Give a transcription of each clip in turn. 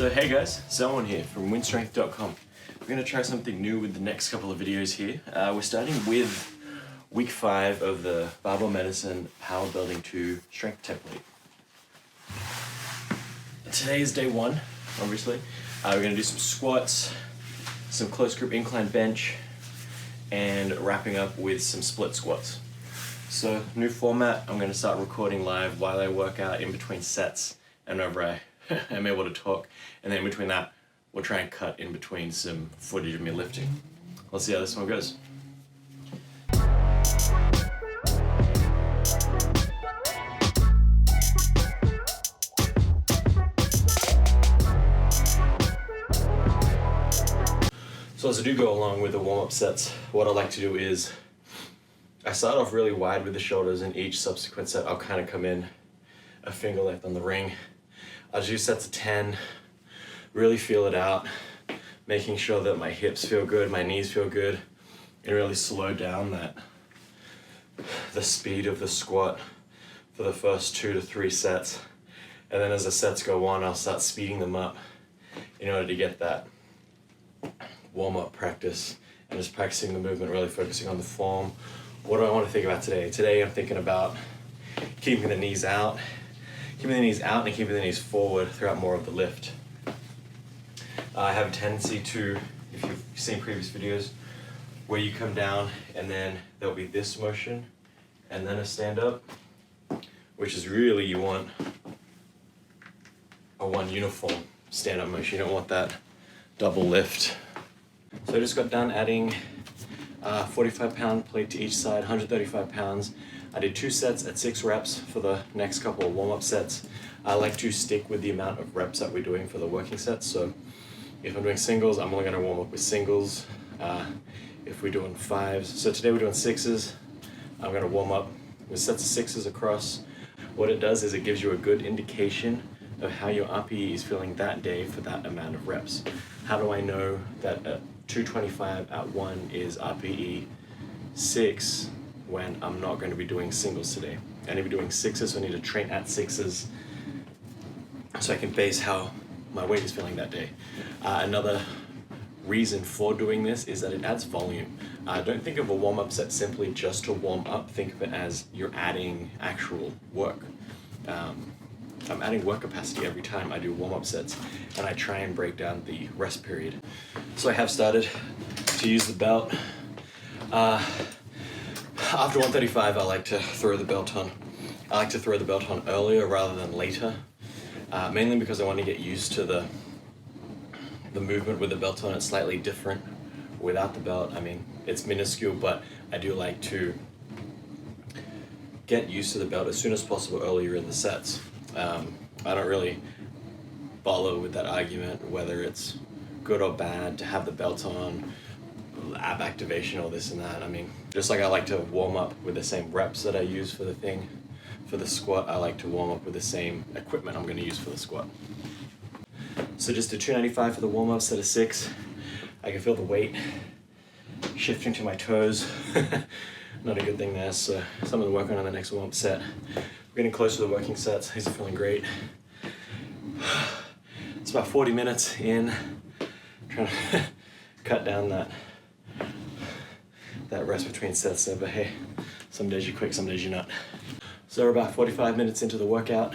So hey guys, Selwyn here from WynnStrength.com. We're going to try something new with the next couple of videos here. We're starting with week 5 of the Barbell Medicine Powerbuilding II Strength Template. Today is day 1, obviously. We're going to do some squats, some close grip incline bench, and wrapping up with some split squats. So, new format, I'm going to start recording live while I work out in between sets and whenever I am able to talk, and then in between that we'll try and cut in between some footage of me lifting. Let's see how this one goes. So as I do go along with the warm-up sets, what I like to do is I start off really wide with the shoulders, and each subsequent set I'll kind of come in a finger length on the ring. I'll do sets of 10, really feel it out, making sure that my hips feel good, my knees feel good, and really slow down the speed of the squat for the first 2 to 3 sets. And then as the sets go on, I'll start speeding them up in order to get that warm-up practice and just practicing the movement, really focusing on the form. What do I want to think about today? Today I'm thinking about keeping the knees out and keeping the knees forward throughout more of the lift. I have a tendency to, if you've seen previous videos, where you come down and then there'll be this motion and then a stand up, which is really you want a one uniform stand up motion. You don't want that double lift. So I just got done adding 45-pound plate to each side, 135 pounds. I did 2 sets at 6 reps for the next couple of warm-up sets. I like to stick with the amount of reps that we're doing for the working sets. So if I'm doing singles, I'm only going to warm up with singles. If we're doing 5s, so today we're doing 6s, I'm going to warm up with sets of 6s across. What it does is it gives you a good indication of how your RPE is feeling that day for that amount of reps. How do I know that 225 at 1 is RPE 6 when I'm not going to be doing singles today? I need to be doing 6s, so I need to train at 6s so I can base how my weight is feeling that day. Another reason for doing this is that it adds volume. Don't think of a warm-up set simply just to warm up. Think of it as you're adding actual work. I'm adding work capacity every time I do warm-up sets, and I try and break down the rest period. So I have started to use the belt. After 135, I like to throw the belt on. I like to throw the belt on earlier rather than later, mainly because I want to get used to the movement with the belt on. It's slightly different without the belt. I mean, it's minuscule, but I do like to get used to the belt as soon as possible earlier in the sets. I don't really follow with that argument whether it's good or bad to have the belt on, ab activation, or this and that. I mean, just like I like to warm up with the same reps that I use for the squat, I like to warm up with the same equipment I'm going to use for the squat. So just a 295 for the warm up, set of 6. I can feel the weight shifting to my toes. Not a good thing there, so something to work on the next warm up set. We're getting close to the working sets. These are feeling great. It's about 40 minutes in, trying to cut down that rest between sets there, but hey, some days you're quick, some days you're not. So we're about 45 minutes into the workout.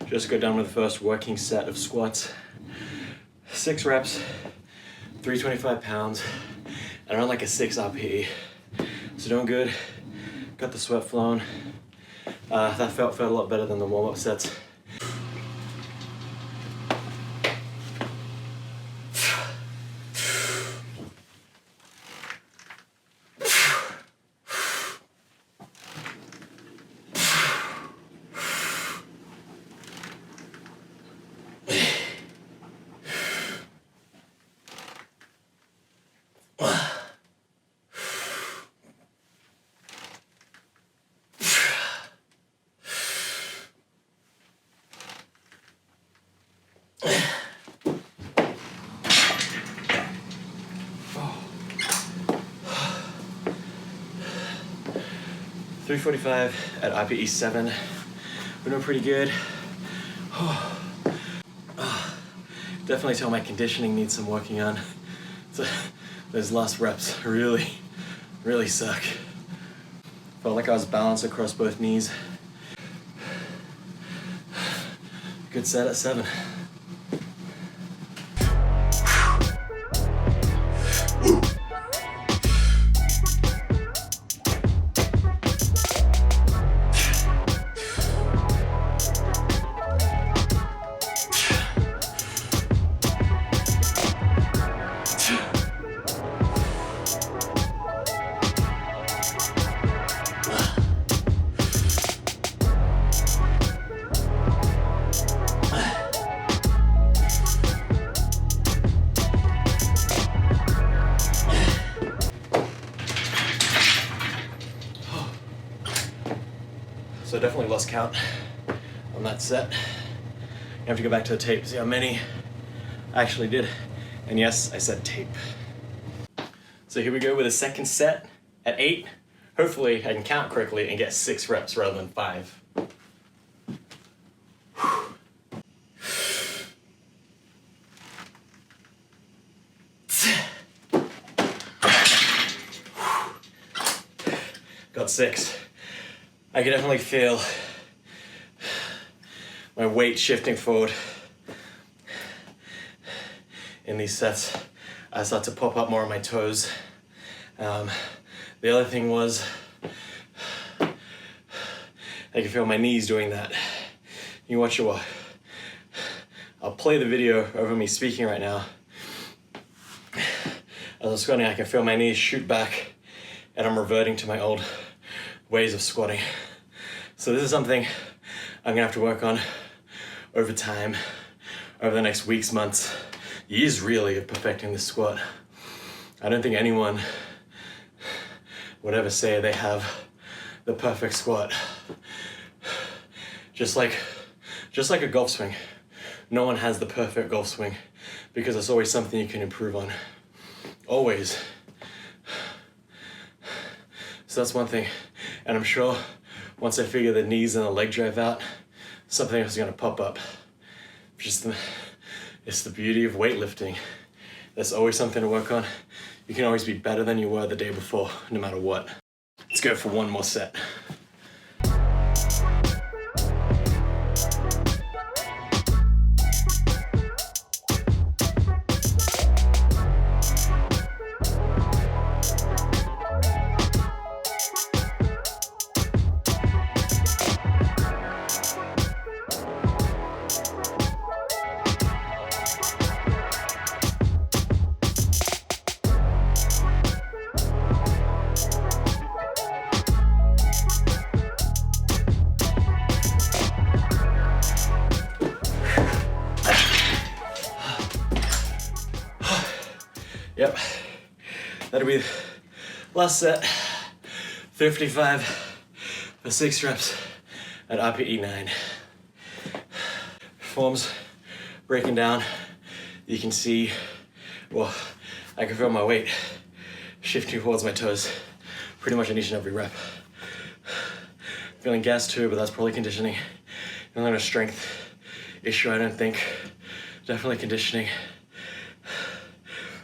Just got done with the first working set of squats. 6 reps, 325 pounds, and around like a 6 RPE. So doing good, got the sweat flowing. That felt a lot better than the warm-up sets. $345 at RPE 7. We're doing pretty good. definitely tell my conditioning needs some working on. So those last reps really suck. Felt like I was balanced across both knees. Good set at 7. So definitely lost count on that set. You have to go back to the tape to see how many I actually did. And yes, I said tape. So here we go with a second set at 8. Hopefully I can count correctly and get 6 reps rather than 5. Got 6. I can definitely feel my weight shifting forward in these sets. I start to pop up more on my toes. The other thing was I can feel my knees doing that. You watch your. I'll play the video over me speaking right now. As I'm squatting, I can feel my knees shoot back, and I'm reverting to my old ways of squatting. So this is something I'm gonna have to work on over time, over the next weeks, months, years really, of perfecting this squat. I don't think anyone would ever say they have the perfect squat. Just like a golf swing. No one has the perfect golf swing because there's always something you can improve on. Always. So that's one thing. And I'm sure once I figure the knees and the leg drive out, something else is gonna pop up. It's the beauty of weightlifting. There's always something to work on. You can always be better than you were the day before, no matter what. Let's go for one more set. Yep, that'll be the last set. 55 for 6 reps at RPE 9. Forms breaking down. You can see, well, I can feel my weight shifting towards my toes pretty much in each and every rep. Feeling gas too, but that's probably conditioning. Not a strength issue, I don't think. Definitely conditioning.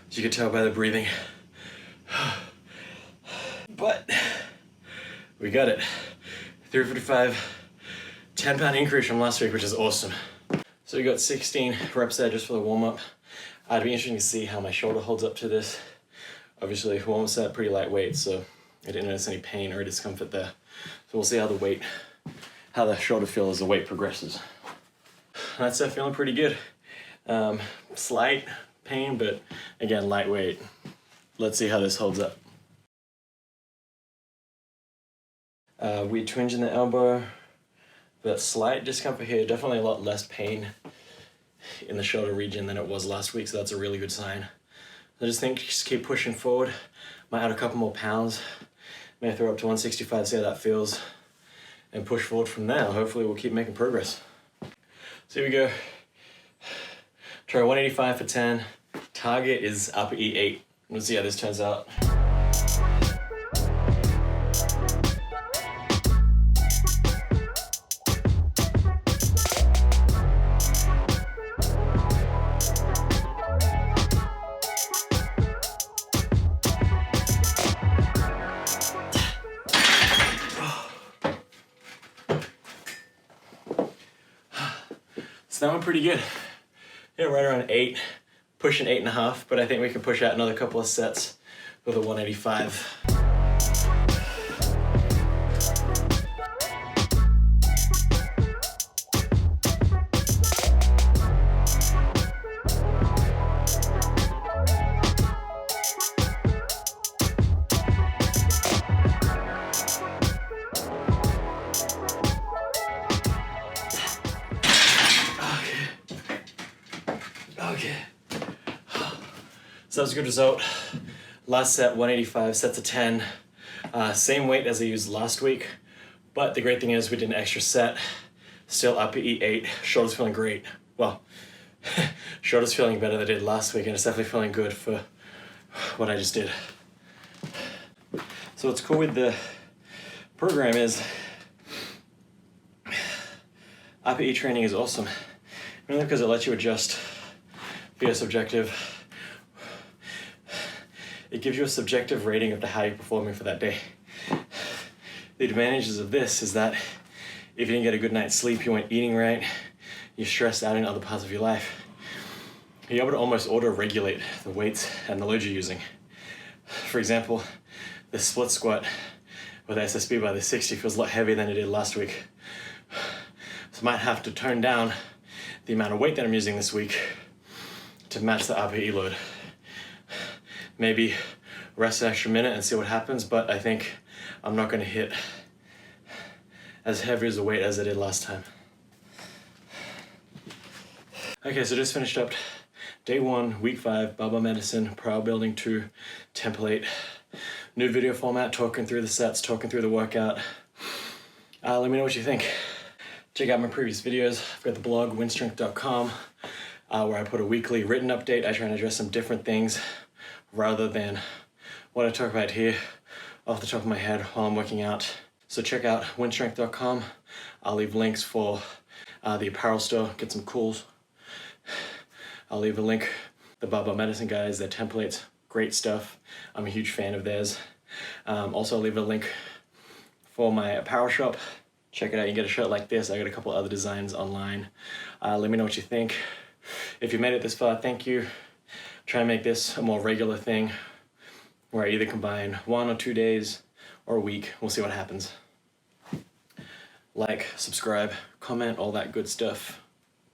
As you can tell by the breathing. But we got it. 355, 10-pound increase from last week, which is awesome. So we got 16 reps there just for the warm-up. It'd be interesting to see how my shoulder holds up to this. Obviously, warm-up set pretty lightweight, so I didn't notice any pain or discomfort there. So we'll see how the shoulder feels as the weight progresses. That's feeling pretty good. Slight pain, but again, lightweight. Let's see how this holds up. Weird twinge in the elbow, but slight discomfort here. Definitely a lot less pain in the shoulder region than it was last week, so that's a really good sign. I just think just keep pushing forward. Might add a couple more pounds. May throw up to 165, see how that feels, and push forward from there. Hopefully we'll keep making progress. So here we go. Try 185 for 10. Target is upper E8. Let's see how this turns out. So that went pretty good. Yeah, right around 8, pushing 8.5, but I think we can push out another couple of sets with a 185. Okay. So that was a good result. Last set, 185, sets of 10. Same weight as I used last week, but the great thing is we did an extra set. Still upper E8, shoulder's feeling great. Well, shoulder's feeling better than I did last week, and it's definitely feeling good for what I just did. So what's cool with the program is upper E training is awesome. Mainly because it lets you adjust via subjective. It gives you a subjective rating of how you're performing for that day. The advantages of this is that if you didn't get a good night's sleep, you weren't eating right, you're stressed out in other parts of your life, you're able to almost auto-regulate the weights and the load you're using. For example, the split squat with SSB by the 60 feels a lot heavier than it did last week. So I might have to tone down the amount of weight that I'm using this week to match the upper E load. Maybe rest an extra minute and see what happens, but I think I'm not going to hit as heavy as a weight as I did last time. Okay, so just finished up day 1, week 5, barbell medicine, Powerbuilding II template. New video format, talking through the sets, talking through the workout. Let me know what you think. Check out my previous videos. I've got the blog, WynnStrength.com, where I put a weekly written update. I try and address some different things rather than what I talk about here off the top of my head while I'm working out. So check out WynnStrength.com. I'll leave links for the apparel store, get some cools. I'll leave a link, the barbell medicine guys, their templates, great stuff. I'm a huge fan of theirs. Also I'll leave a link for my apparel shop. Check it out, you can get a shirt like this. I got a couple other designs online. Let me know what you think. If you made it this far, thank you. Try and make this a more regular thing where I either combine 1 or 2 days or a week. We'll see what happens. Like, subscribe, comment, all that good stuff.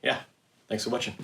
Yeah, thanks for watching.